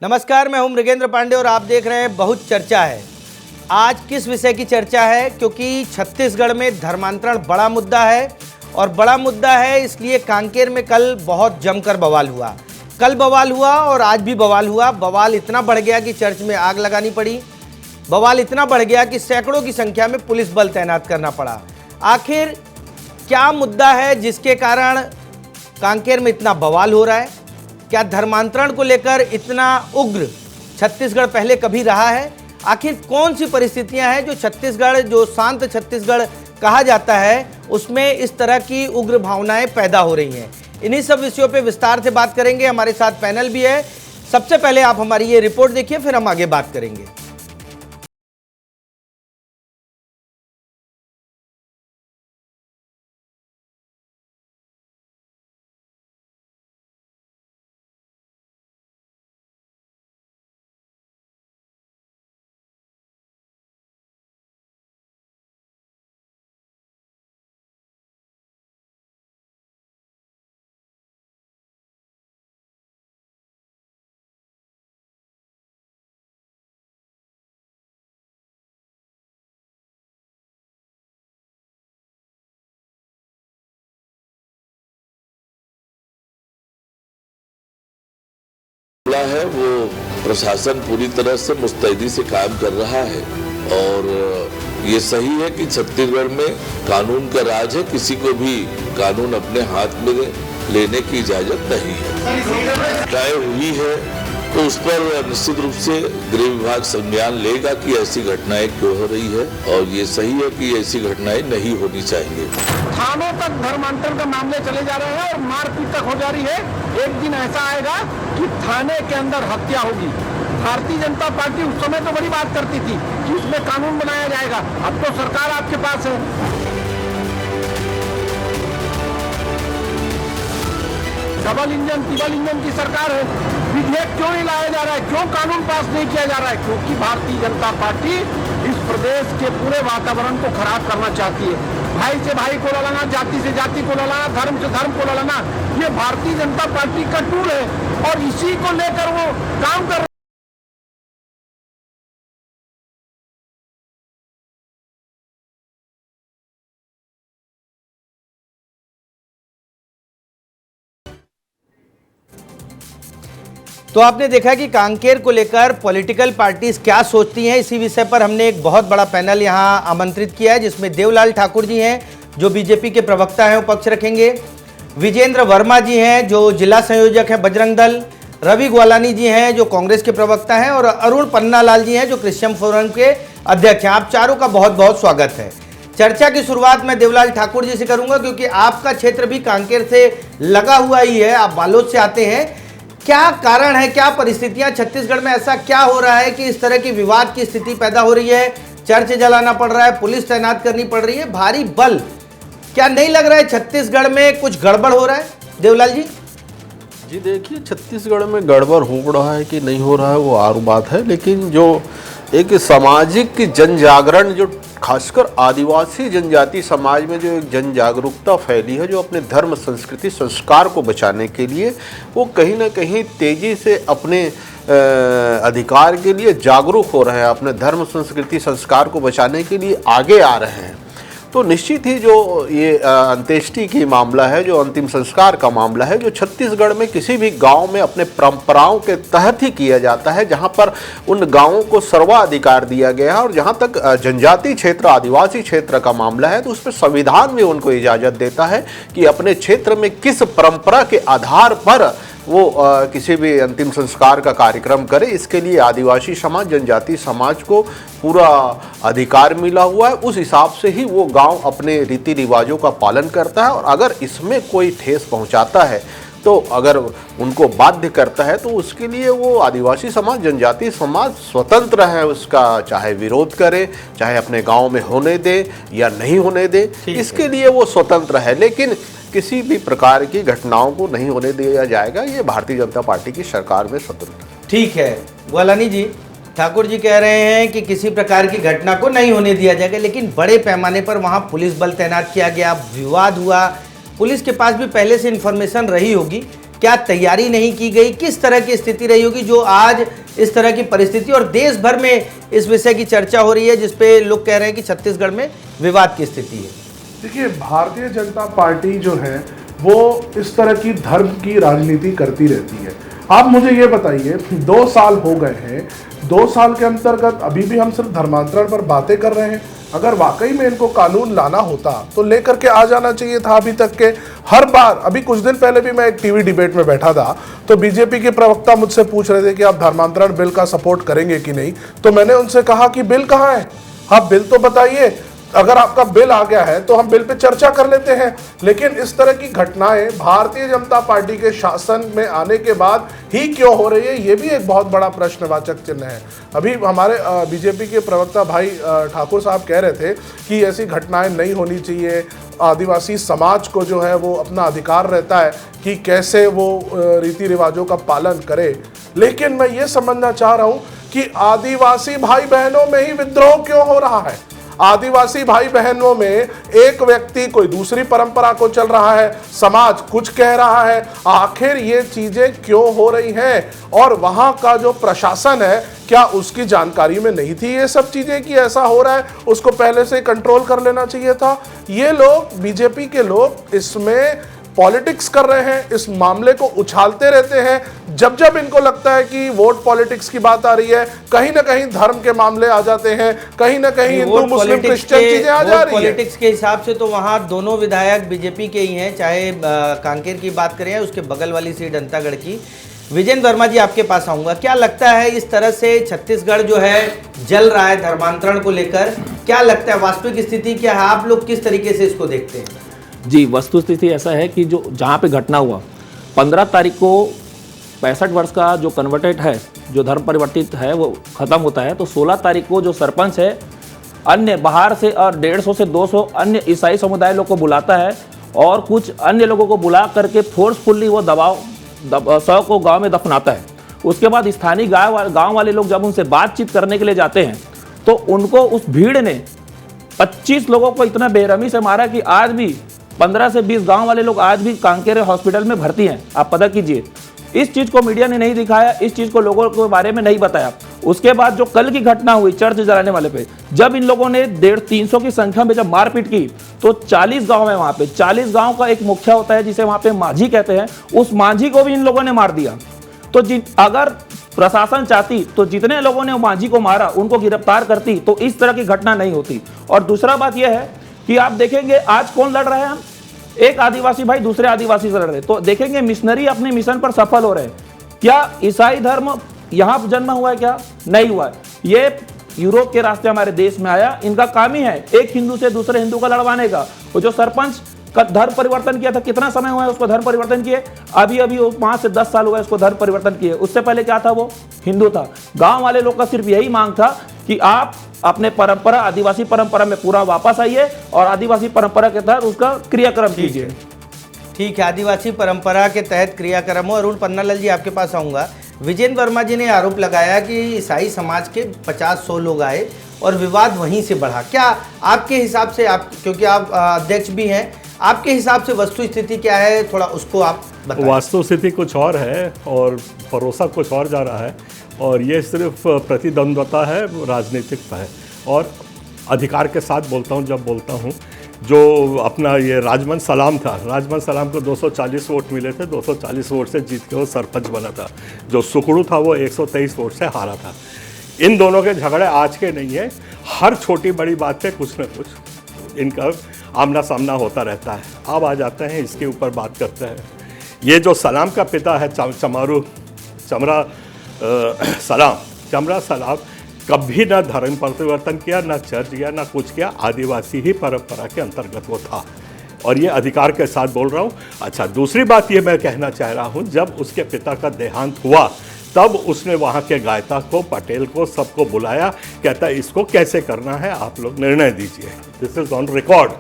नमस्कार, मैं हूं मृगेंद्र पांडे और आप देख रहे हैं बहुत चर्चा है। आज किस विषय की चर्चा है? क्योंकि छत्तीसगढ़ में धर्मांतरण बड़ा मुद्दा है और बड़ा मुद्दा है इसलिए कांकेर में कल बहुत जमकर बवाल हुआ। कल बवाल हुआ और आज भी बवाल हुआ। बवाल इतना बढ़ गया कि चर्च में आग लगानी पड़ी। बवाल इतना बढ़ गया कि सैकड़ों की संख्या में पुलिस बल तैनात करना पड़ा। आखिर क्या मुद्दा है जिसके कारण कांकेर में इतना बवाल हो रहा है? क्या धर्मांतरण को लेकर इतना उग्र छत्तीसगढ़ पहले कभी रहा है? आखिर कौन सी परिस्थितियां हैं जो छत्तीसगढ़, जो शांत छत्तीसगढ़ कहा जाता है, उसमें इस तरह की उग्र भावनाएं पैदा हो रही हैं? इन्हीं सब विषयों पे विस्तार से बात करेंगे। हमारे साथ पैनल भी है। सबसे पहले आप हमारी ये रिपोर्ट देखिए, फिर हम आगे बात करेंगे। है वो प्रशासन पूरी तरह से मुस्तैदी से काम कर रहा है और ये सही है कि छत्तीसगढ़ में कानून का राज है। किसी को भी कानून अपने हाथ में लेने की इजाजत नहीं है। तय हुई है तो उस पर निश्चित रूप से गृह विभाग संज्ञान लेगा कि ऐसी घटनाएं क्यों हो रही है और ये सही है कि ऐसी घटनाएं नहीं होनी चाहिए। थानों तक धर्मांतरण का मामले चले जा रहे हैं और मारपीट तक हो जा रही है। एक दिन ऐसा आएगा कि थाने के अंदर हत्या होगी। भारतीय जनता पार्टी उस समय तो बड़ी बात करती थी कि उसमें कानून बनाया जाएगा। अब तो सरकार आपके पास है। डबल इंजन, ट्रिपल इंजन की सरकार है। विधेयक क्यों नहीं लाया जा रहा है? क्यों कानून पास नहीं किया जा रहा है? क्योंकि भारतीय जनता पार्टी इस प्रदेश के पूरे वातावरण को खराब करना चाहती है। भाई से भाई को लड़ाना, जाति से जाति को लड़ाना, धर्म से धर्म को लड़ाना, ये भारतीय जनता पार्टी का टूल है और इसी को लेकर वो काम कर। तो आपने देखा कि कांकेर को लेकर पॉलिटिकल पार्टीज क्या सोचती हैं। इसी विषय पर हमने एक बहुत बड़ा पैनल यहां आमंत्रित किया है जिसमें देवलाल ठाकुर जी हैं जो बीजेपी के प्रवक्ता हैं, वो पक्ष रखेंगे। विजेंद्र वर्मा जी हैं जो जिला संयोजक हैं बजरंग दल। रवि ग्वालानी जी हैं जो कांग्रेस के प्रवक्ता हैं और अरुण पन्नालाल जी हैं जो क्रिश्चियन फोरम के अध्यक्ष हैं। आप चारों का बहुत बहुत स्वागत है। चर्चा की शुरुआत मैं देवलाल ठाकुर जी से करूंगा क्योंकि आपका क्षेत्र भी कांकेर से लगा हुआ ही है, आप बालोद से आते हैं। क्या कारण है, क्या परिस्थितियां छत्तीसगढ़ में, ऐसा क्या हो रहा है कि इस तरह की विवाद की स्थिति पैदा हो रही है? चर्च जलाना पड़ रहा है, पुलिस तैनात करनी पड़ रही है, भारी बल। क्या नहीं लग रहा है छत्तीसगढ़ में कुछ गड़बड़ हो रहा है? देवलाल जी जी देखिए, छत्तीसगढ़ में गड़बड़ हो रहा है कि नहीं हो रहा है वो और बात है, लेकिन जो एक सामाजिक जन जागरण, जो खासकर आदिवासी जनजाति समाज में जो एक जन जागरूकता फैली है, जो अपने धर्म, संस्कृति, संस्कार को बचाने के लिए वो कहीं ना कहीं तेजी से अपने अधिकार के लिए जागरूक हो रहे हैं, अपने धर्म, संस्कृति, संस्कार को बचाने के लिए आगे आ रहे हैं। तो निश्चित ही जो ये अंत्येष्टि की मामला है, जो अंतिम संस्कार का मामला है, जो छत्तीसगढ़ में किसी भी गांव में अपने परंपराओं के तहत ही किया जाता है, जहां पर उन गांवों को सर्वाधिकार दिया गया है और जहां तक जनजाति क्षेत्र, आदिवासी क्षेत्र का मामला है तो उस पर संविधान भी उनको इजाज़त देता है कि अपने क्षेत्र में किस परंपरा के आधार पर वो किसी भी अंतिम संस्कार का कार्यक्रम करे। इसके लिए आदिवासी समाज, जनजाति समाज को पूरा अधिकार मिला हुआ है। उस हिसाब से ही वो गांव अपने रीति रिवाजों का पालन करता है और अगर इसमें कोई ठेस पहुंचाता है, तो अगर उनको बाध्य करता है, तो उसके लिए वो आदिवासी समाज, जनजाति समाज स्वतंत्र है, उसका चाहे विरोध करे, चाहे अपने गांव में होने दे या नहीं होने दे, इसके लिए वो स्वतंत्र है। लेकिन किसी भी प्रकार की घटनाओं को नहीं होने दिया जाएगा, ये भारतीय जनता पार्टी की सरकार में स्वतंत्र। ठीक है। ग्वालानी जी, ठाकुर जी कह रहे हैं कि किसी प्रकार की घटना को नहीं होने दिया जाएगा, लेकिन बड़े पैमाने पर वहाँ पुलिस बल तैनात किया गया, विवाद हुआ, पुलिस के पास भी पहले से इन्फॉर्मेशन रही होगी। क्या तैयारी नहीं की गई? किस तरह की स्थिति रही होगी जो आज इस तरह की परिस्थिति, और देश भर में इस विषय की चर्चा हो रही है जिसपे लोग कह रहे हैं कि छत्तीसगढ़ में विवाद की स्थिति है? देखिए, भारतीय जनता पार्टी जो है वो इस तरह की धर्म की राजनीति करती रहती है। आप मुझे ये बताइए, 2 साल हो गए हैं, 2 साल के अंतर्गत अभी भी हम सिर्फ धर्मांतरण पर बातें कर रहे हैं। अगर वाकई में इनको कानून लाना होता तो लेकर के आ जाना चाहिए था अभी तक के। हर बार, अभी कुछ दिन पहले भी मैं एक टीवी डिबेट में बैठा था तो बीजेपी के प्रवक्ता मुझसे पूछ रहे थे कि आप धर्मांतरण बिल का सपोर्ट करेंगे कि नहीं, तो मैंने उनसे कहा कि बिल कहाँ है, आप बिल तो बताइए। अगर आपका बिल आ गया है तो हम बिल पे चर्चा कर लेते हैं। लेकिन इस तरह की घटनाएं भारतीय जनता पार्टी के शासन में आने के बाद ही क्यों हो रही है, ये भी एक बहुत बड़ा प्रश्नवाचक चिन्ह है। अभी हमारे बीजेपी के प्रवक्ता भाई ठाकुर साहब कह रहे थे कि ऐसी घटनाएं नहीं होनी चाहिए, आदिवासी समाज को जो है वो अपना अधिकार रहता है कि कैसे वो रीति रिवाजों का पालन करे। लेकिन मैं ये समझना चाह रहा हूँ कि आदिवासी भाई बहनों में ही विद्रोह क्यों हो रहा है। आदिवासी भाई बहनों में एक व्यक्ति कोई दूसरी परंपरा को चल रहा है, समाज कुछ कह रहा है। आखिर ये चीजें क्यों हो रही हैं? और वहां का जो प्रशासन है, क्या उसकी जानकारी में नहीं थी ये सब चीजें कि ऐसा हो रहा है? उसको पहले से कंट्रोल कर लेना चाहिए था। ये लोग, बीजेपी के लोग इसमें पॉलिटिक्स कर रहे हैं, इस मामले को उछालते रहते हैं। जब जब इनको लगता है कि वोट पॉलिटिक्स की बात आ रही है, कहीं ना कहीं धर्म के मामले आ जाते हैं, कहीं ना कहीं हिंदू मुस्लिम क्रिश्चियन चीजें आ जा रही है। पॉलिटिक्स के हिसाब से तो वहां दोनों विधायक बीजेपी के ही हैं, चाहे कांकेर की बात करें उसके बगल वाली सीट अंतागढ़ की। विजेंद्र वर्मा जी, आपके पास आऊंगा। क्या लगता है इस तरह से छत्तीसगढ़ जो है जल रहा है धर्मांतरण को लेकर, क्या लगता है वास्तविक स्थिति क्या है? आप लोग किस तरीके से इसको देखते हैं? जी, वस्तुस्थिति ऐसा है कि जो जहाँ पे घटना हुआ 15 तारीख को 65 वर्ष का जो कन्वर्टेड है, जो धर्म परिवर्तित है, वो ख़त्म होता है। तो 16 तारीख को जो सरपंच है अन्य बाहर से और 150 से 200 अन्य ईसाई समुदाय लोग को बुलाता है और कुछ अन्य लोगों को बुला करके फोर्सफुली वो शव को गांव में दफनाता है। उसके बाद स्थानीय गांव वाले लोग जब उनसे बातचीत करने के लिए जाते हैं तो उनको उस भीड़ ने 25 लोगों को इतना बेरहमी से मारा कि आज भी 15 से 20 गांव वाले लोग आज भी कांकेर हॉस्पिटल में भर्ती हैं। आप पता कीजिए, इस चीज़ को मीडिया ने नहीं दिखाया, इस चीज़ को लोगों के बारे में नहीं बताया। उसके बाद जो कल की घटना हुई चर्च जलाने वाले पे, जब इन लोगों ने 150-300 की संख्या में जब मारपीट की तो 40 गांव है वहाँ पे, 40 गांव का एक मुखिया होता है जिसे वहाँ पे माझी कहते हैं, उस माझी को भी इन लोगों ने मार दिया। तो अगर प्रशासन चाहती तो जितने लोगों ने माझी को मारा उनको गिरफ्तार करती तो इस तरह की घटना नहीं होती। और दूसरा बात यह है कि आप देखेंगे आज कौन लड़ रहे हैं, एक आदिवासी भाई दूसरे आदिवासी से लड़ रहे, तो देखेंगे मिशनरी अपने मिशन पर सफल हो रहे हैं। क्या ईसाई धर्म यहाँ जन्म हुआ है? क्या नहीं हुआ है। ये यूरोप के रास्ते हमारे देश में आया। इनका काम ही है एक हिंदू से दूसरे हिंदू को लड़वाने का। वो जो सरपंच का धर्म परिवर्तन किया था, कितना समय हुआ है उसको धर्म परिवर्तन किए? अभी वो 5 से 10 साल हुआ है उसको धर्म परिवर्तन किए। उससे पहले क्या था? वो हिंदू था। गांव वाले लोग का सिर्फ यही मांग था कि आप अपने परंपरा, आदिवासी परंपरा में पूरा वापस आइए और आदिवासी परंपरा के तहत उसका क्रियाक्रम कीजिए। ठीक है, आदिवासी परंपरा के तहत क्रियाक्रम हो। अरुण पन्नालाल जी, आपके पास आऊँगा। विजेंद्र वर्मा जी ने आरोप लगाया कि ईसाई समाज के 50-100 लोग आए और विवाद वहीं से बढ़ा। क्या आपके हिसाब से, आप क्योंकि आप अध्यक्ष भी हैं, आपके हिसाब से वस्तु स्थिति क्या है, थोड़ा उसको आप बताएं। वास्तु स्थिति कुछ और है और परोसा कुछ और जा रहा है, और ये सिर्फ प्रतिद्वंद्वता है, राजनीतिकता है। और अधिकार के साथ बोलता हूँ जब बोलता हूँ, जो अपना ये राजमन सलाम था, राजमन सलाम को 240 वोट मिले थे, 240 वोट से जीत के वो सरपंच बना था। जो सुकड़ू था वो 123 वोट से हारा था। इन दोनों के झगड़े आज के नहीं है, हर छोटी बड़ी बात पे कुछ न कुछ इनका आमना सामना होता रहता है। अब आ जाते हैं इसके ऊपर बात करते हैं। ये जो सलाम का पिता है चमरा सलाम कभी ना धर्म परिवर्तन किया, ना चर्च गया, ना कुछ किया। आदिवासी ही परंपरा के अंतर्गत वो था, और ये अधिकार के साथ बोल रहा हूँ। अच्छा, दूसरी बात ये मैं कहना चाह रहा हूँ, जब उसके पिता का देहांत हुआ तब उसने वहाँ के गायता को, पटेल को, सबको बुलाया। कहता है इसको कैसे करना है, आप लोग निर्णय दीजिए। This is on record.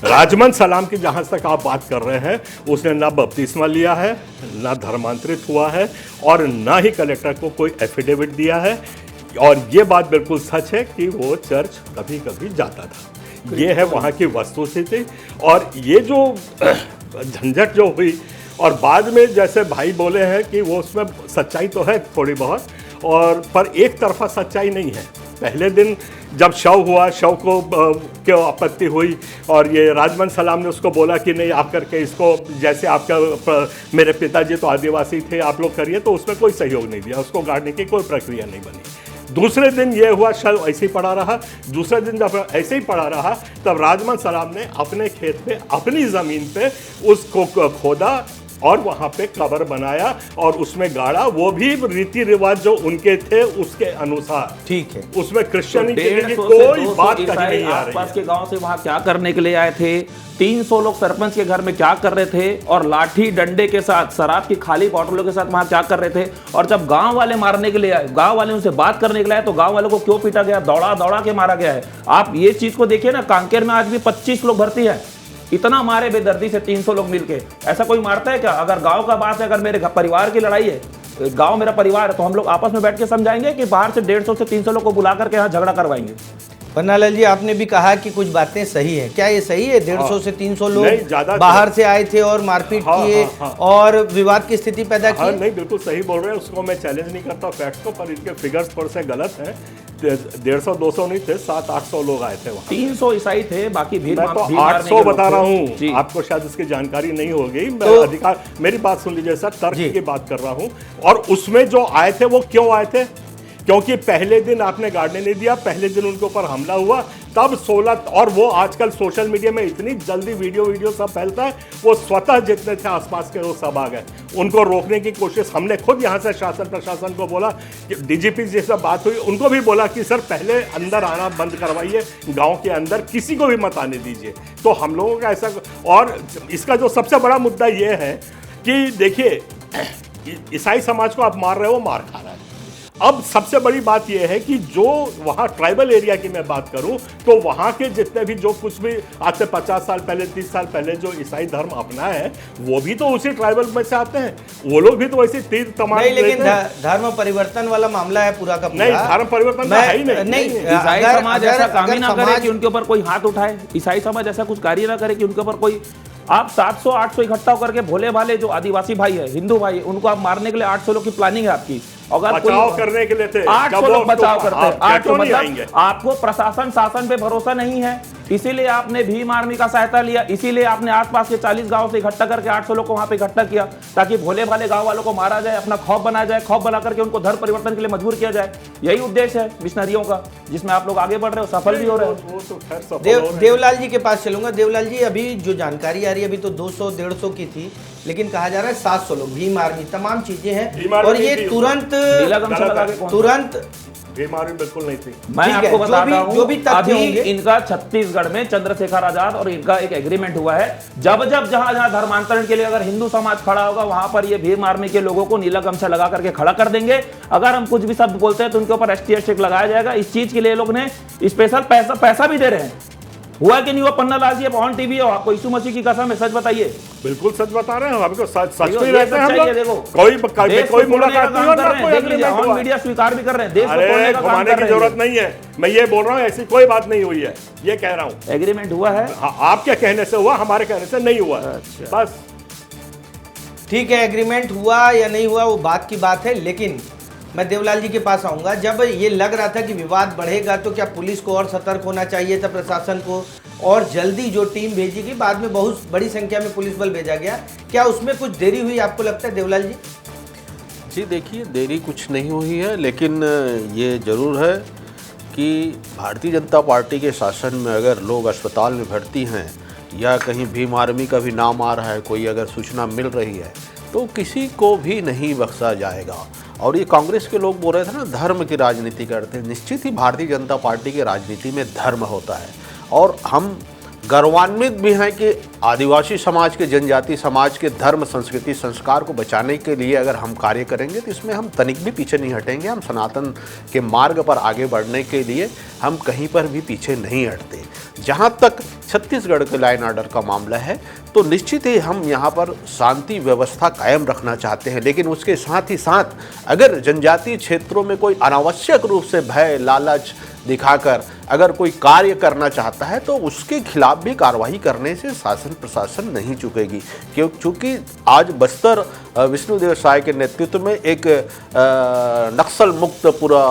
Rajman सलाम की जहाँ तक आप बात कर रहे हैं, उसने ना बपतिस्मा लिया है, ना धर्मांतरित हुआ है, और ना ही कलेक्टर को कोई एफिडेविट दिया है। और ये बात बिल्कुल सच है कि वो चर्च कभी कभी जाता था। ये है वहाँ की वस्तुस्थिति। और ये जो झंझट जो हुई और बाद में जैसे भाई बोले हैं कि वो उसमें सच्चाई तो है थोड़ी बहुत, और पर एक तरफा सच्चाई नहीं है। पहले दिन जब शव हुआ, शव को क्यों आपत्ति हुई और ये राजमन सलाम ने उसको बोला कि नहीं आप करके इसको, जैसे आपका मेरे पिताजी तो आदिवासी थे, आप लोग करिए, तो उसमें कोई सहयोग नहीं दिया, उसको गाड़ने की कोई प्रक्रिया नहीं बनी। दूसरे दिन ये हुआ, शव ऐसे ही पड़ा रहा। दूसरे दिन जब ऐसे ही पड़ा रहा तब राजमन सलाम ने अपने खेत पे, अपनी ज़मीन पे उसको खोदा और वहाँ पे कब्र बनाया और उसमें गाड़ा, वो भी रीति रिवाज जो उनके थे उसके अनुसार। ठीक है, उसमें क्रिश्चियनिटी की 150 कोई से बात 200 कहीं नहीं आ रही आसपास है। के गांव से वहां क्या करने के लिए आए थे, 300 लोग सरपंच के घर में क्या कर रहे थे, और लाठी डंडे के साथ, शराब की खाली बोतलों के साथ वहां क्या कर रहे थे। और जब गांव वाले मारने के लिए आए, गांव वाले उनसे बात करने के लिए आए, तो गांव वालों को क्यों पीटा गया, दौड़ा दौड़ा के मारा गया है। आप ये चीज को देखिए ना, कांकेर में आज भी 25 लोग भर्ती है, इतना मारे बेदर्दी से 300 लोग मिलके। ऐसा कोई मारता है क्या? अगर गांव का बात है, अगर मेरे परिवार की लड़ाई है, गांव मेरा परिवार है, तो हम लोग आपस में बैठ के समझाएंगे कि बाहर से 150 से 300 लोग को बुला करके यहाँ झगड़ा करवाएंगे? पन्नालाल जी, आपने भी कहा कि कुछ बातें सही है, क्या ये सही है? 150 से 300 नहीं, लोग ज़्यादा बाहर से आए थे और मारपीट किए और विवाद की स्थिति पैदा की? नहीं, बिल्कुल सही बोल रहे हैं, उसको मैं चैलेंज नहीं करता फैक्ट को, पर इनके फिगर्स थोड़े से गलत हैं। 150-200 नहीं थे, 700-800 लोग आए थे वहाँ। 300 ईसाई थे, बाकी भीड़ मैं तो भीड़ मारने 800 के लोग बता थे। रहा जी। हूँ, आपको शायद इसकी जानकारी नहीं होगी। मैं तो- अधिकार, मेरी बात सुन लीजिए सर, जी। तर्क की बात कर रहा हूँ। और उसमें जो आए थे वो क्यों आए थे? क्योंकि पहले दिन आपने गाड़ने नहीं दिया, पहले दिन उनके ऊपर हमला हुआ, तब 16, और वो आजकल सोशल मीडिया में इतनी जल्दी वीडियो सब फैलता है, वो स्वतः जितने थे आसपास के वो सब आ गए। उनको रोकने की कोशिश हमने खुद यहाँ से शासन प्रशासन को बोला, कि डीजीपी जी से बात हुई, उनको भी बोला कि सर पहले अंदर आना बंद करवाइए, गांव के अंदर किसी को भी मत आने दीजिए। तो हम लोगों का ऐसा, और इसका जो सबसे बड़ा मुद्दा ये है कि देखिए, ईसाई समाज को आप मार रहे हो, मार खा रहा है। अब सबसे बड़ी बात यह है कि जो वहाँ ट्राइबल एरिया की मैं बात करूं, तो वहाँ के जितने भी, जो कुछ भी आज से 50 साल पहले, 30 साल पहले जो ईसाई धर्म अपना है, वो भी तो उसी ट्राइबल में से आते हैं, वो लोग भी तो वैसे तीर तमाम नहीं, लेकिन लेते हैं। धर्म परिवर्तन वाला मामला है पूरा का पूरा। नहीं, धर्म परिवर्तन तो है ही नहीं। ईसाई समाज ऐसा काम ही ना करे कि उनके ऊपर कोई हाथ उठाए, ईसाई समाज ऐसा कुछ कार्य ना करे कि उनके ऊपर कोई, आप 700-800 इकट्ठा करके भोले भाले जो आदिवासी भाई है, हिंदू भाई, उनको आप मारने के लिए 800 लोग की प्लानिंग है आपकी। अगर बचाव करने के लिए थे, 800 लोग बचाव करते हैं, 800 नहीं मतलब आएंगे। आपको प्रशासन शासन पे भरोसा नहीं है, इसीलिए आपने भीम आर्मी का सहायता लिया, इसीलिए आपने आसपास के 40 गांव से इकट्ठा करके 800 लोग को वहां पे इकट्ठा किया, ताकि भोले भाले गांव वालों को मारा जाए, अपना खौफ बनाया जाए, खौफ बना करके उनको धर्म परिवर्तन के लिए मजबूर किया जाए। यही उद्देश्य है मिशनरियों का, जिसमें आप लोग आगे बढ़ रहे हो, सफल भी हो रहे हो। वो तो खैर सफल हो रहे हैं। देवलाल जी के पास चलूंगा। देवलाल जी, अभी जो जानकारी आ रही है, अभी तो 200-150 की थी, लेकिन कहा जा रहा है 700 लोग, भीम आर्मी, तमाम चीजें भीम हैं, आर्मी और ये थी, तुरंत नीला गमछा लगा के कौन? तुरंत बीमारी बिल्कुल नहीं थी। मैं ठीक है, आपको बताता हूं, जो भी तथ्य अभी होंगे। इनका छत्तीसगढ़ में चंद्रशेखर आजाद और इनका एक एग्रीमेंट हुआ है, जब जब जहां जहां धर्मांतरण के लिए अगर हिंदू समाज खड़ा होगा, वहां पर ये भीम आर्मी के लोगों को नीला गमछा लगा करके खड़ा कर देंगे। अगर हम कुछ भी शब्द बोलते हैं तो उनके ऊपर ST स्टिक लगाया जाएगा। इस चीज के लिए लोग ने स्पेशल पैसा भी दे रहे हैं। हुआ कि नहीं हुआ पन्नालाल जी? ऑन टीवी हो, आपको यीशु मसीह की कसम है, सच बताइए। बिल्कुल सच बता रहे हैं, हमको सच में ये रहते हैं हम सच्चाई है, लोग। देखो। देश को कोई तोड़ने मुलाकात का नहीं काम और कर ना रहे हैं, कोई देख लीजिए, agreement ऑन हुआ। मीडिया स्वीकार भी कर रहे हैं, देश को तोड़ने अरे का काम घुमाने कर की रहे हैं। जरूरत नहीं है, मैं ये बोल रहा हूँ ऐसी कोई बात नहीं हुई है, ये कह रहा हूँ। एग्रीमेंट हुआ है, हाँ, आपके कहने से हुआ, हमारे कहने से नहीं हुआ। अच्छा। बस ठीक है, एग्रीमेंट हुआ या नहीं हुआ वो बात की बात है, लेकिन मैं देवलाल जी के पास आऊंगा। जब ये लग रहा था कि विवाद बढ़ेगा, तो क्या पुलिस को और सतर्क होना चाहिए था, प्रशासन को, और जल्दी जो टीम भेजी गई, बाद में बहुत बड़ी संख्या में पुलिस बल भेजा गया, क्या उसमें कुछ देरी हुई आपको लगता है देवलाल जी? जी देखिए, देरी कुछ नहीं हुई है, लेकिन ये ज़रूर है कि भारतीय जनता पार्टी के शासन में अगर लोग अस्पताल में भर्ती हैं या कहीं भीम आर्मी का भी नाम आ रहा है, कोई अगर सूचना मिल रही है, तो किसी को भी नहीं बख्शा जाएगा। और ये कांग्रेस के लोग बोल रहे थे ना, धर्म की राजनीति करते हैं। निश्चित ही भारतीय जनता पार्टी की राजनीति में धर्म होता है, और हम गर्वान्वित भी हैं कि आदिवासी समाज के, जनजाति समाज के धर्म, संस्कृति, संस्कार को बचाने के लिए अगर हम कार्य करेंगे तो इसमें हम तनिक भी पीछे नहीं हटेंगे। हम सनातन के मार्ग पर आगे बढ़ने के लिए हम कहीं पर भी पीछे नहीं हटते। जहाँ तक छत्तीसगढ़ के लाइन ऑर्डर का मामला है, तो निश्चित ही हम यहाँ पर शांति व्यवस्था कायम रखना चाहते हैं, लेकिन उसके साथ ही साथ अगर जनजातीय क्षेत्रों में कोई अनावश्यक रूप से भय, लालच दिखाकर अगर कोई कार्य करना चाहता है, तो उसके खिलाफ भी कार्रवाई करने से शासन शासन प्रशासन नहीं चुकेगी। क्योंकि आज बस्तर विष्णुदेव साय के नेतृत्व में एक नक्सल मुक्त पूरा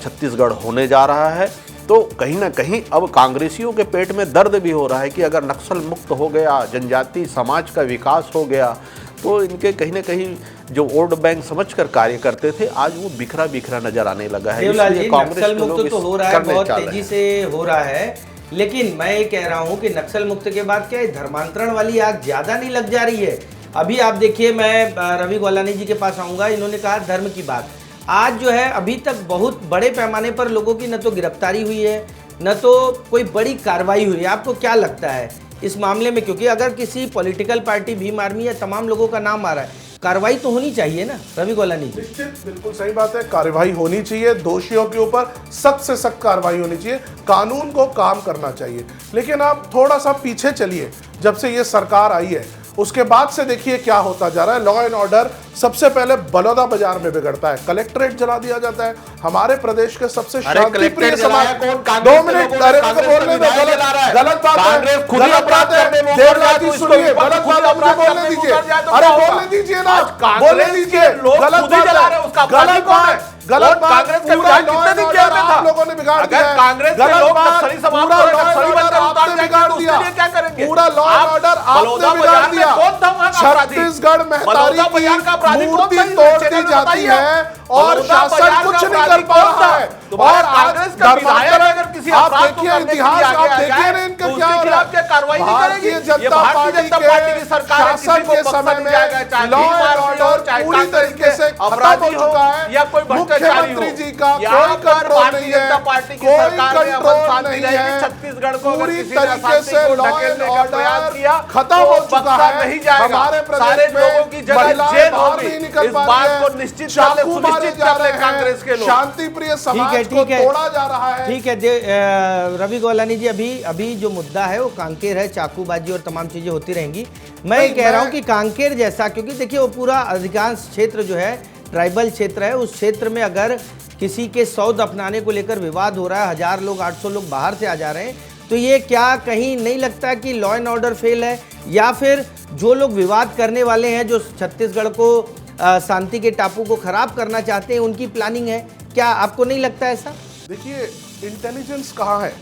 छत्तीसगढ़ होने जा रहा है। तो कहीं ना कहीं अब कांग्रेसियों के पेट में दर्द भी हो रहा है कि अगर नक्सल मुक्त हो गया, जनजाति समाज का विकास हो गया, तो इनके कहीं ना कहीं जो वोट बैंक समझकर कार्य करते थे आज वो बिखरा बिखरा नजर आने लगा है। देवलाल जी, कांग्रेस नक्सल के लोग मुक्त तो हो रहा है, बहुत तेजी से हो रहा है, लेकिन मैं ये कह रहा हूँ कि नक्सल मुक्त के बाद क्या धर्मांतरण वाली आग ज्यादा नहीं लग जा रही है? अभी आप देखिए, मैं रवि गोलानी जी के पास आऊंगा, इन्होंने कहा धर्म की बात। आज जो है अभी तक बहुत बड़े पैमाने पर लोगों की न तो गिरफ्तारी हुई है, न तो कोई बड़ी कार्रवाई हुई है। आपको क्या लगता है इस मामले में? क्योंकि अगर किसी पॉलिटिकल पार्टी भीम आर्मी या तमाम लोगों का नाम आ रहा है, कार्रवाई तो होनी चाहिए ना रवि गोलानी जी? निश्चित, बिल्कुल सही बात है, कार्रवाई होनी चाहिए, दोषियों के ऊपर सख्त से सख्त कार्रवाई होनी चाहिए, कानून को काम करना चाहिए। लेकिन आप थोड़ा सा पीछे चलिए, जब से ये सरकार आई है उसके बाद से देखिए क्या होता जा रहा है। लॉ एंड ऑर्डर सबसे पहले बलौदा बाजार में बिगड़ता है, कलेक्ट्रेट जला दिया जाता है। हमारे प्रदेश के सबसे शांतिप्रिय समाज, 2 मिनट बोलने दो, गलत बात है, गलत बात है, देवलाल जी सुनिए, गलत बात मुझे बोलने दीजिए, अरे बोलने दीजिए ना, बोलने दीजिए, गलत बात है, गलत बात, गलत बात, पूरा लॉ एंड ऑर्डर आप लोगों ने बिगाड़ दिया है, गलत बात, पूरा लॉ एंड ऑर्डर आपने बिगाड़ दिया, पूरा लॉ एंड ऑर्डर आपने बिगाड़ दिया। छत्तीसगढ़ महतारी की मूर्ति तोड़ दी जाती है और शासन कुछ नहीं कर पा रहा है। और आज धर्मांतरण, आप देखिए इतिहास, आप देखिए ना इनका क्या हो रहा है। भारतीय जनता पार्टी के शासन के समय में लॉ एंड ऑर्डर पूरी तरीके से खत्म हो चुका है। मुख्यमंत्री जी का कोई कंट्रोल नहीं है, कोई कंट्रोल नहीं है, छत्तीसगढ़ को पूरी तरीके से लॉ एंड ऑर्डर खत्म हो चुका है। हमारे प्रदेश में महिलाएं बाहर नहीं निकल पा रही है, चाकू मारे जा रहे हैं, शांति प्रिय समाज को तोड़ा जा रहा है। ठीक है रवि गोलानी जी, अभी जो मुद्दा है वो कांकेर है, चाकूबाजी और तमाम चीजें होती रहेंगी। मैं ये कह रहा हूँ कि कांकेर जैसा, क्योंकि देखिए वो पूरा अधिकांश क्षेत्र जो है ट्राइबल क्षेत्र है, उस क्षेत्र में अगर किसी के सौद अपनाने को लेकर विवाद हो रहा है, 1000 लोग 800 लोग बाहर से आ जा रहे हैं, तो ये क्या कहीं नहीं लगता कि लॉ एंड ऑर्डर फेल है, या फिर जो लोग विवाद करने वाले हैं, जो छत्तीसगढ़ को शांति के टापू को खराब करना चाहते हैं, उनकी प्लानिंग है? क्या आपको नहीं लगता ऐसा? देखिए इंटेलिजेंस कहाँ है,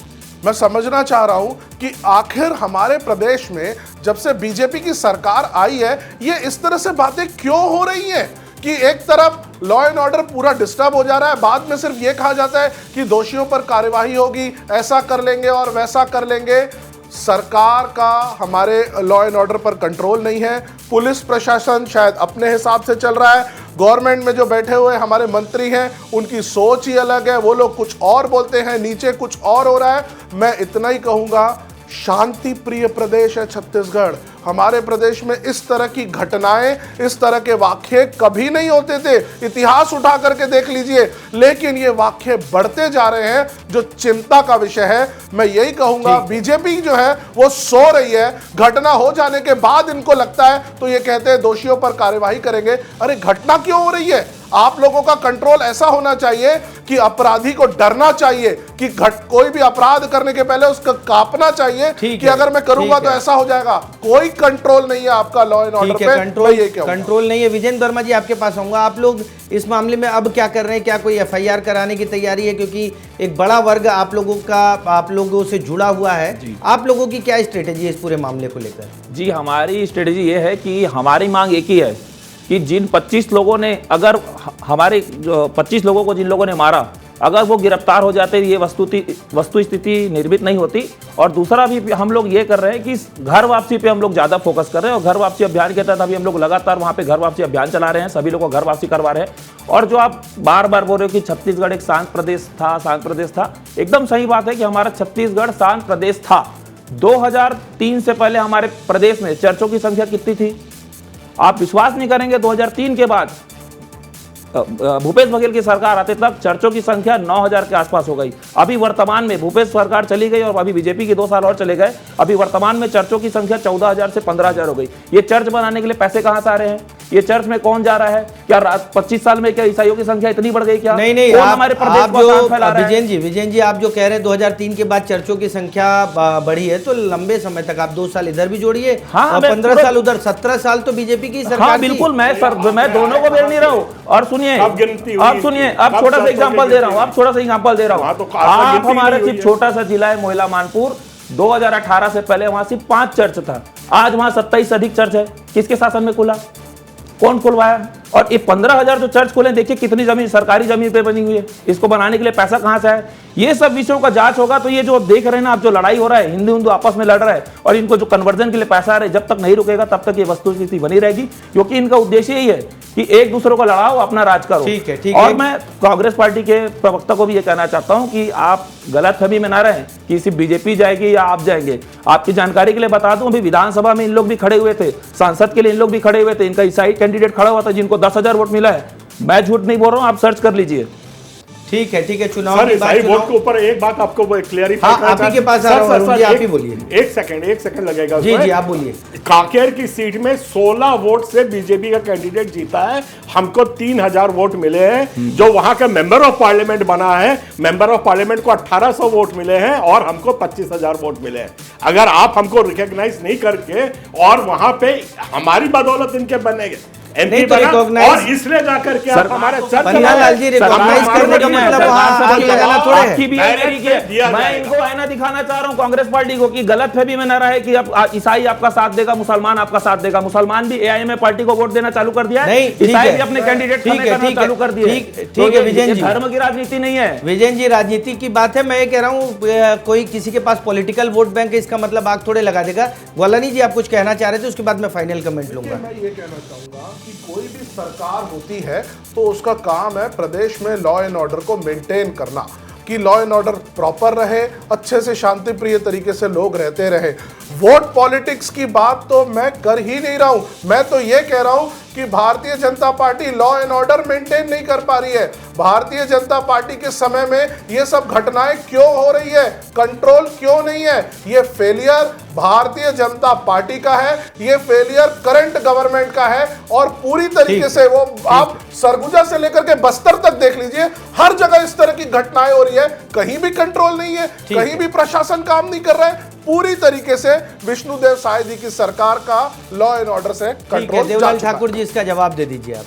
मैं समझना चाह रहा हूं कि आखिर हमारे प्रदेश में जब से बीजेपी की सरकार आई है ये इस तरह से बातें क्यों हो रही हैं कि एक तरफ लॉ एंड ऑर्डर पूरा डिस्टर्ब हो जा रहा है, बाद में सिर्फ ये कहा जाता है कि दोषियों पर कार्यवाही होगी, ऐसा कर लेंगे और वैसा कर लेंगे। सरकार का हमारे लॉ एंड ऑर्डर पर कंट्रोल नहीं है, पुलिस प्रशासन शायद अपने हिसाब से चल रहा है, गवर्नमेंट में जो बैठे हुए हमारे मंत्री हैं उनकी सोच ही अलग है, वो लोग कुछ और बोलते हैं, नीचे कुछ और हो रहा है। मैं इतना ही कहूँगा, शांति प्रिय प्रदेश है छत्तीसगढ़। हमारे प्रदेश में इस तरह की घटनाएं, इस तरह के वाक़ये कभी नहीं होते थे, इतिहास उठा करके देख लीजिए, लेकिन ये वाक़ये बढ़ते जा रहे हैं, जो चिंता का विषय है। मैं यही कहूंगा, बीजेपी जो है वो सो रही है, घटना हो जाने के बाद इनको लगता है तो ये कहते हैं दोषियों पर कार्यवाही करेंगे। अरे घटना क्यों हो रही है? आप लोगों का कंट्रोल ऐसा होना चाहिए कि अपराधी को डरना चाहिए कि कोई भी अपराध करने के पहले उसका कांपना चाहिए कि अगर मैं करूंगा तो ऐसा हो जाएगा। कोई कंट्रोल नहीं है आपका लॉ एंड ऑर्डर पे, कंट्रोल नहीं है। विजेंद्र वर्मा जी आपके पास आऊंगा, आप लोग इस मामले में अब क्या कर रहे हैं? क्या कोई एफआईआर कराने की तैयारी है? क्योंकि एक बड़ा वर्ग आप लोगों से जुड़ा हुआ है, आप लोगों की क्या स्ट्रेटेजी है इस पूरे मामले को लेकर? जी, हमारी स्ट्रेटेजी ये है कि हमारी मांग एक ही है कि जिन 25 लोगों ने, अगर हमारे 25 लोगों को जिन लोगों ने मारा, अगर वो गिरफ्तार हो जाते, ये वस्तु स्थिति निर्मित नहीं होती। और दूसरा भी हम लोग ये कर रहे हैं कि घर वापसी पे हम लोग ज़्यादा फोकस कर रहे हैं, और घर वापसी अभियान के तहत अभी हम लोग लगातार वहाँ पे घर वापसी अभियान चला रहे हैं, सभी लोगों को घर वापसी करवा रहे हैं। और जो आप बार बार बोल रहे हो कि छत्तीसगढ़ एक शांत प्रदेश था, एकदम सही बात है कि हमारा छत्तीसगढ़ शांत प्रदेश था। 2003 से पहले हमारे प्रदेश में चर्चों की संख्या कितनी थी? आप विश्वास नहीं करेंगे, 2003 के बाद भूपेश बघेल की सरकार आते तक चर्चों की संख्या 9000 के आसपास हो गई। अभी वर्तमान में भूपेश सरकार चली गई और अभी बीजेपी के 2 साल और चले गए, अभी वर्तमान में चर्चों की संख्या 14000 से 15000 हो गई। ये चर्च बनाने के लिए पैसे कहां से आ रहे हैं? ये चर्च में कौन जा रहा है? क्या 25 साल में क्या ईसाइयों की संख्या इतनी बढ़ गई क्या? नहीं, कौन आप हमारे प्रदेश को जो आसान फैला रहा है? विजयन जी आप जो कह रहे हैं 2003 के बाद चर्चों की संख्या बढ़ी है, तो लंबे समय तक आप 2 साल इधर भी जोड़िए और 15 साल उधर, 17 साल तो बीजेपी की सरकार। हाँ बिल्कुल, मैं दोनों को बेर नहीं रहा हूँ। और सुनिए, अब छोटा सा एग्जांपल दे रहा हूँ, आप हमारा सिर्फ छोटा सा जिला है मोहला मानपुर, 2018 से पहले वहां सिर्फ 5 चर्च था, आज वहां 27 से अधिक चर्च है। किसके शासन में खुला? कौन खुलवाया? और ये 15,000 जो चर्च खोले, देखिए कितनी जमीन सरकारी जमीन पे बनी हुई है, इसको बनाने के लिए पैसा कहां से है? ये सब विषयों का जांच होगा। तो ये जो देख रहे हैं ना आप, जो लड़ाई हो रहा है, हिंदू आपस में लड़ रहा है और इनको जो कन्वर्जन के लिए पैसा आ रहा है, जब तक नहीं रुकेगा तब तक ये वस्तुस्थिति बनी रहेगी, क्योंकि इनका उद्देश्य यही है कि एक दूसरे को लड़ाओ, अपना राज करो। ठीक है। और मैं कांग्रेस पार्टी के प्रवक्ता को भी ये कहना चाहता हूं कि आप गलतफहमी में ना रहें कि सिर्फ बीजेपी जाएगी या आप जाएंगे। आपकी जानकारी के लिए बता दूं, अभी विधानसभा में इन लोग भी खड़े हुए थे, सांसद के लिए इन लोग भी खड़े हुए थे, इनका ईसाई कैंडिडेट खड़ा हुआ था जिनको 10,000 वोट मिला है। मैं झूठ नहीं बोल रहा हूं, आप सर्च कर लीजिए। ठीक है चुनाव सर, की बात, वोट के ऊपर एक बात आपको क्लियरिफाई हाँ, आप ही के पास आ रहा हूं, अरुण जी, आप ही बोलिए। एक सेकंड लगेगा। जी आप बोलिए। कांकेर की सीट में 16 वोट से बीजेपी का कैंडिडेट जीता है, हमको 3,000 वोट मिले हैं। जो वहां का मेंबर ऑफ पार्लियामेंट बना है, मेंबर ऑफ पार्लियामेंट को 1,800 वोट मिले हैं और हमको 25,000 वोट मिले हैं। अगर आप हमको रिकॉग्नाइज नहीं करके और वहां पे हमारी बदौलत इनके बनेंगे एमपी तो बना, और इसलिए जाकर के आप हमारे पन्नालाल जी रिकॉग्नाइज करने का मतलब वहां आग लगाना थोड़ा है। आपकी भी मैं इनको आईना दिखाना चाह रहा हूं कांग्रेस पार्टी को कि गलतफहमी में ना रहे कि अब ईसाई आपका साथ देगा, मुसलमान आपका साथ देगा। मुसलमान भी एआईएम पार्टी को वोट देना चालू कर दिया है, ईसाई भी अपने कैंडिडेट चालू कर दिए। ठीक है विजयन जी, धर्म की राजनीति नहीं है विजयन जी, राजनीति की बात है। मैं ये कह रहा हूँ कोई किसी के पास पॉलिटिकल वोट बैंक है, इसका मतलब आग थोड़े लगा देगा। ग्वालानी जी आप कुछ कहना चाह रहे थे, उसके बाद मैं फाइनल कमेंट लूंगा। मैं ये कहना चाहूंगा कि कोई भी सरकार होती है तो उसका काम है प्रदेश में लॉ एंड ऑर्डर को मेंटेन करना, कि लॉ एंड ऑर्डर प्रॉपर रहे, अच्छे से शांति प्रिय तरीके से लोग रहते रहे। वोट पॉलिटिक्स की बात तो मैं कर ही नहीं रहा हूं। मैं तो ये कह रहा हूं कि Bharatiya Janata party law and order maintain नहीं कर पा रही है। भारतीय जनता पार्टी के समय में ये सब घटनाएं क्यों हो रही है, कंट्रोल क्यों नहीं है? ये फेलियर भारतीय जनता पार्टी का है, ये फेलियर करंट गवर्नमेंट का है। और पूरी तरीके से वो आप सरगुजा से लेकर के बस्तर तक देख लीजिए, हर जगह इस तरह की घटनाएं हो रही है, कहीं भी कंट्रोल नहीं है, कहीं भी प्रशासन काम नहीं कर रहा है। पूरी तरीके से विष्णुदेव साय जी की सरकार का लॉ एंड ऑर्डर से कंट्रोल। देवलाल ठाकुर जी इसका जवाब दे दीजिए आप।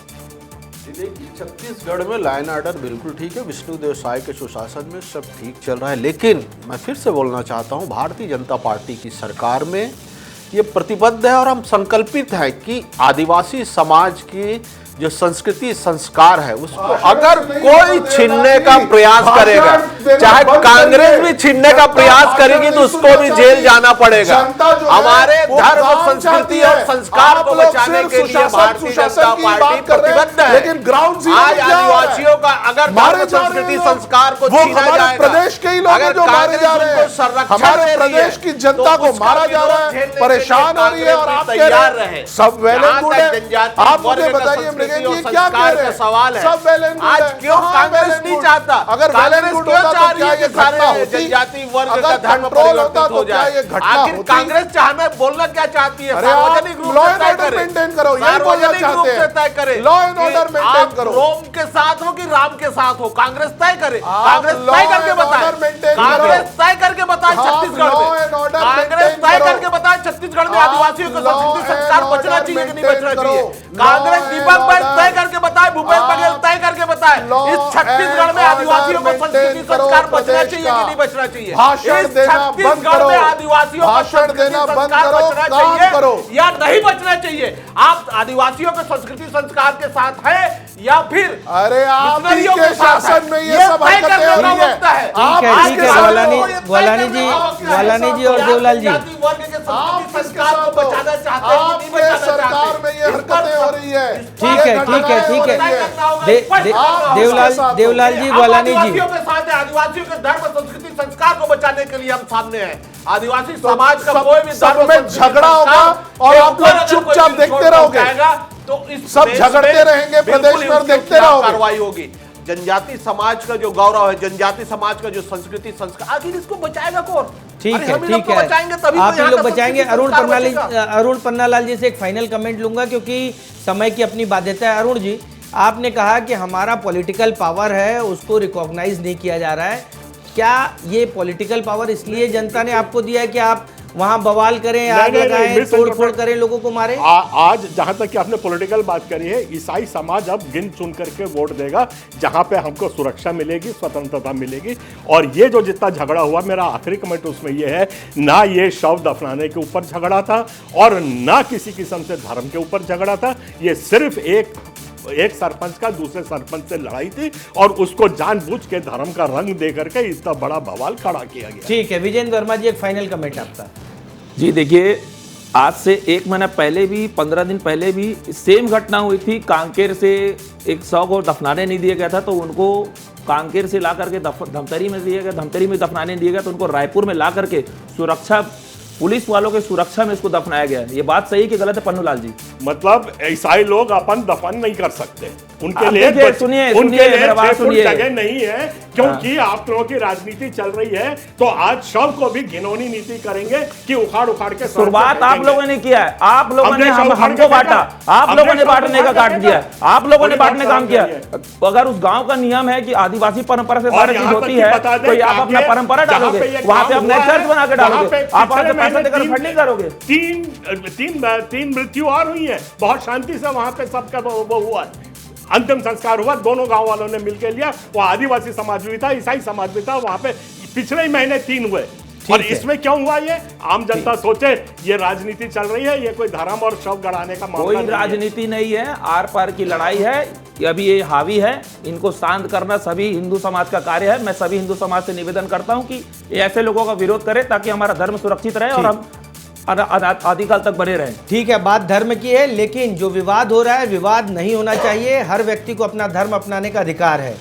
देखिए, छत्तीसगढ़ में लॉ एंड ऑर्डर बिल्कुल ठीक है, विष्णुदेव साय के सुशासन में सब ठीक चल रहा है। लेकिन मैं फिर से बोलना चाहता हूं, भारतीय जनता पार्टी की सरकार में ये प्रतिबद्ध है और हम संकल्पित है कि आदिवासी समाज की जो संस्कृति संस्कार है उसको अगर कोई छीनने का प्रयास करेगा, चाहे कांग्रेस भी छीनने का प्रयास करेगी तो उसको भी जेल जाना पड़ेगा। हमारे धर्म, संस्कृति और संस्कार को बचाने के लिए भारतीय जनता पार्टी प्रतिबद्ध है। लेकिन ग्राउंड आज आदिवासियों का अगर धर्म, संस्कृति, संस्कार को छीना जाएगा, प्रदेश के ही लोग जो मारे जा रहे हैं, हमारे प्रदेश की जनता को मारा जा रहा है, परेशान हो रही है, और आप तैयार रहे सब वेल एंड गुड है। आप मुझे बताइए संस्कार का सवाल है, आज क्यों कांग्रेस नहीं चाहता? अगर कांग्रेस क्यों चाह रही है कि सारे जनजाति वर्ग का धर्म परिवर्तित हो जाए? आखिर कांग्रेस चाहना बोलना क्या चाहती है? सार्वजनिक रूप से तय करे, सार्वजनिक रूप से तय करे, लॉ एंड ऑर्डर मेंटेन करो। रोम के साथ हो कि राम के साथ हो, कांग्रेस तय करे, कांग्रेस तय करके बताए, कांग्रेस तय करके बताए छत्तीसगढ़ में, कांग्रेस तय करके बताए छत्तीसगढ़ में आदिवासियों का संस्कृति संस्कार बचना चाहिए कि नहीं बचना चाहिए? कांग्रेस दीपक भाई तय करके बताए, भूपेश बघेल तय करके बताए इस छत्तीसगढ़ में आदिवासियों को संस्कृति संस्कार बचना चाहिए कि नहीं बचना चाहिए? भाषण देना बंद करो, आदिवासियों को संस्कृति संस्कार बचना चाहिए या नहीं बचना चाहिए? आप आदिवासियों के संस्कृति संस्कार के साथ है या फिर अरे आपके शासन में ये सब हरकतें हो रही है? ठीक है ग्वालानी जी और देवलाल जी, संस्कार को बचाना चाहते हैं कि नहीं बचाना चाहते? सरकार में ये हरकतें हो रही है। ठीक है देवलाल जी, ग्वालानी जी, आदिवासियों के साथ है, आदिवासियों के धर्म, संस्कृति, संस्कार को बचाने के लिए हम सामने हैं। आदिवासी समाज का कोई भी सब में झगड़ा होगा और आप लोग चुपचाप देखते रहोगे, तो इस सब झगड़ते रहेंगे प्रदेश में और देखते रहोगे। कार्रवाई होगी। जनजाति समाज का जो गौरव है, जनजाति समाज का जो संस्कृति संस्कार, आखिर इसको बचाएगा कौन? ठीक अरे है, हम ही लोग ठीक तो है, बचाएंगे तभी आप तो ही यहाँ लोग का बचाएंगे। संस्कृति संस्कार बचेगा। अरुण पन्नालाल जी से एक फाइनल कमेंट लूंगा क्योंकि समय की अपनी बाध्यता है। अरुण जी, आपने कहा कि हमारा पॉलिटिकल पावर है उसको रिकॉग्नाइज नहीं किया जा रहा है, क्या ये पॉलिटिकल पावर इसलिए जनता ने आपको दिया है कि आप वहां बवाल करें, आग लगाएं, तोड़फोड़ करें, लोगों को मारें? आज जहां तक कि आपने पॉलिटिकल बात करी है, ईसाई समाज अब गिन चुन करके वोट देगा जहां पे हमको सुरक्षा मिलेगी, स्वतंत्रता मिलेगी। और ये जो जितना झगड़ा हुआ, मेरा आखिरी कमेंट उसमें ये है, ना ये शव दफनाने के ऊपर झगड़ा था और ना किसी किस्म से धर्म के ऊपर झगड़ा था। ये सिर्फ एक सरपंच का दूसरे सरपंच से लड़ाई थी और उसको जानबूझ के धर्म का रंग दे करके इतना बड़ा बवाल खड़ा किया गया। ठीक है, विजेंद्र वर्मा जी, एक फाइनल कमेंट आपका। जी देखिए, आज से 1 महीना पहले भी, 15 दिन पहले भी सेम घटना हुई थी। कांकेर से एक 100 को दफनाने नहीं दिया गया था, तो उनको कांकेर से ला करके धमतरी में दिया गया, धमतरी में दफनाने नहीं दिया गया, तो उनको रायपुर में ला करके सुरक्षा, पुलिस वालों के सुरक्षा में इसको दफनाया गया है। ये बात सही कि गलत है पन्नूलाल जी? मतलब ईसाई लोग अपन दफन नहीं कर सकते, उनके आप लिए देखिए, सुनिए, उनके सुनिए, लिए मेरा बात 6 फुट सुनिए। जगह नहीं है, क्योंकि आप लोगों की राजनीति चल रही है। तो आज शव को भी घिनौनी नीति करेंगे कि उखाड़ उखाड़ के शुरुआत आप लोगों ने किया है, आप लोगों ने हमको बांटा, आप हमने लोगों ने शव बांटने का उखाड़ काट के दिया, फेंका। आप लोगों ने बड़ी बांटने बात काम किया। है। अगर उस गांव का नियम है कि आदिवासी परंपरा से और सारी चीज यहाँ तक होती कि है, बता दें तो आप अपना कि परंपरा जहाँ डालोगे, पे ये वहां पे काम अपने हुआ चर्च है, बना के वहाँ डालोगे, पे आप वहां से पिछले पैसा देकर महीने फंडिंग करोगे। तीन मृत्यु और हुई है, बहुत शांति से वहां पे सबका वो हुआ है। अंतिम संस्कार हुआ, दोनों गांव वालों ने मिलकर लिया। वो आदिवासी समाज भी था, ईसाई समाज भी था, वहां पे पिछले ही महीने 3 हुए। और इसमें क्यों हुआ ये? आम जनता सोचे ये राजनीति चल रही है, ये कोई धर्म और शव गड़ाने का मामला कोई नहीं है। राजनीति नहीं है, आर पार की लड़ाई है, अभी ये हावी है, इनको शांत करना सभी हिंदू समाज का कार्य है। मैं सभी हिंदू समाज से निवेदन करता हूं कि ये ऐसे लोगों का विरोध करें ताकि हमारा धर्म सुरक्षित रहे और हम आदिकाल तक बने रहें। ठीक है, बात धर्म की है, लेकिन जो विवाद हो रहा है, विवाद नहीं होना चाहिए। हर व्यक्ति को अपना धर्म अपनाने का अधिकार है।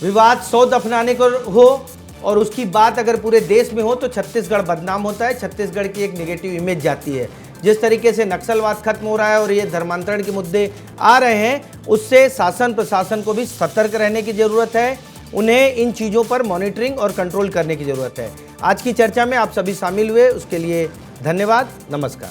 विवाद 100 दफनाने को हो और उसकी बात अगर पूरे देश में हो तो छत्तीसगढ़ बदनाम होता है, छत्तीसगढ़ की एक नेगेटिव इमेज जाती है। जिस तरीके से नक्सलवाद खत्म हो रहा है और ये धर्मांतरण के मुद्दे आ रहे हैं, उससे शासन प्रशासन को भी सतर्क रहने की ज़रूरत है। उन्हें इन चीज़ों पर मॉनिटरिंग और कंट्रोल करने की ज़रूरत है। आज की चर्चा में आप सभी शामिल हुए, उसके लिए धन्यवाद। नमस्कार।